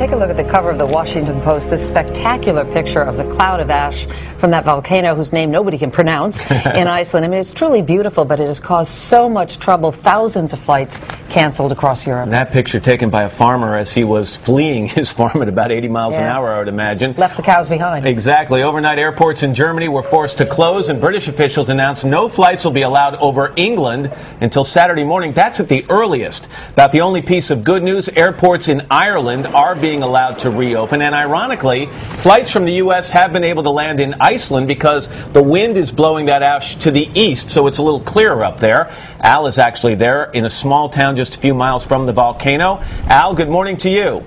take a look at the cover of the Washington Post, this spectacular picture of the cloud of ash from that volcano whose name nobody can pronounce in Iceland. I mean, it's truly beautiful, but it has caused so much trouble. Thousands of flights canceled across Europe. And that picture taken by a farmer as he was fleeing his farm at about 80 miles an hour, I would imagine. Left the cows behind. Exactly. Overnight airports in Germany were forced to close, and British officials announced no flights will be allowed over England until Saturday morning. That's at the earliest. About the only piece of good news, airports in Ireland are being allowed to reopen, and ironically, flights from the U.S. have been able to land in Iceland because the wind is blowing that ash to the east, so it's a little clearer up there. Al is actually there in a small town just a few miles from the volcano. Al, good morning to you.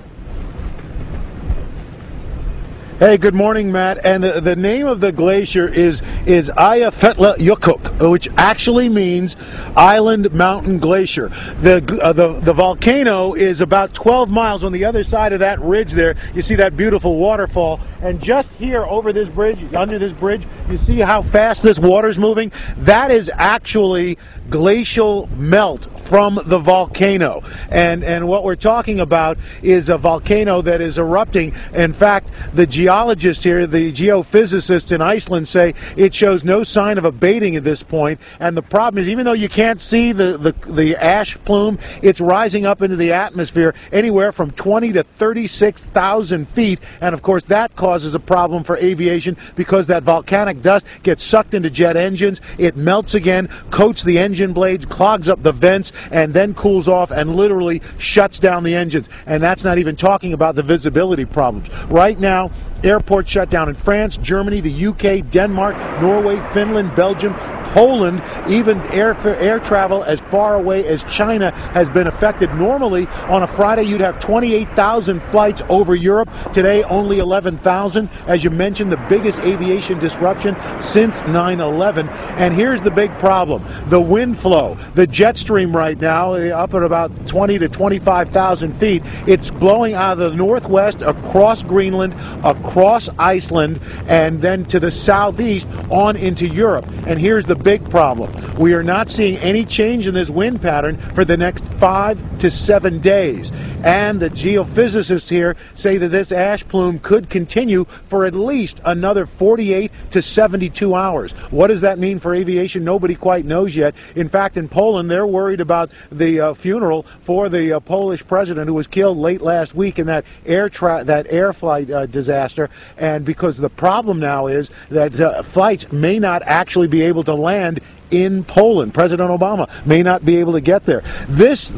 Hey, good morning, Matt. And the name of the glacier is Eyjafjallajökull, which actually means Island Mountain Glacier. The volcano is about 12 miles on the other side of that ridge there. You see that beautiful waterfall. And just here over this bridge, under this bridge, you see how fast this water's moving? That is actually glacial melt from the volcano. And what we're talking about is a volcano that is erupting. In fact, the geologists here, the geophysicists in Iceland, say it shows no sign of abating at this point. And the problem is, even though you can't see the ash plume, it's rising up into the atmosphere anywhere from 20 to 36,000 feet. And of course, that causes a problem for aviation because that volcanic dust gets sucked into jet engines. It melts again, coats the engine blades, clogs up the vents, and then cools off and literally shuts down the engines. And that's not even talking about the visibility problems. Right now, airports shut down in France, Germany, the UK, Denmark, Norway, Finland, Belgium, Poland. Even air travel as far away as China has been affected. Normally, on a Friday, you'd have 28,000 flights over Europe. Today, only 11,000. As you mentioned, the biggest aviation disruption since 9/11. And here's the big problem. The wind flow, the jet stream right now, up at about 20 to 25,000 feet. It's blowing out of the northwest across Greenland, across Iceland, and then to the southeast on into Europe. And here's the big problem. We are not seeing any change in this wind pattern for the next 5 to 7 days. And the geophysicists here say that this ash plume could continue for at least another 48 to 72 hours. What does that mean for aviation? Nobody quite knows yet. In fact, in Poland, they're worried about the funeral for the Polish president who was killed late last week in that air flight disaster. And because the problem now is that flights may not actually be able to land in Poland. President Obama may not be able to get there. This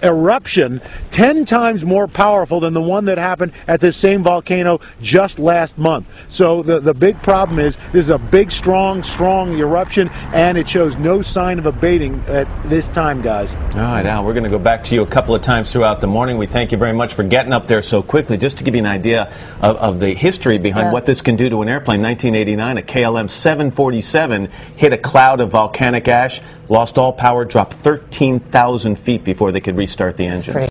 eruption, 10 times more powerful than the one that happened at this same volcano just last month. So the big problem is this is a big, strong eruption, and it shows no sign of abating at this time, guys. All right, Al, we're going to go back to you a couple of times throughout the morning. We thank you very much for getting up there so quickly. Just to give you an idea of the history behind what this can do to an airplane, 1989, a KLM 747 hit a cloud of volcanic ash, lost all power, dropped 13,000 feet before they could restart the engines.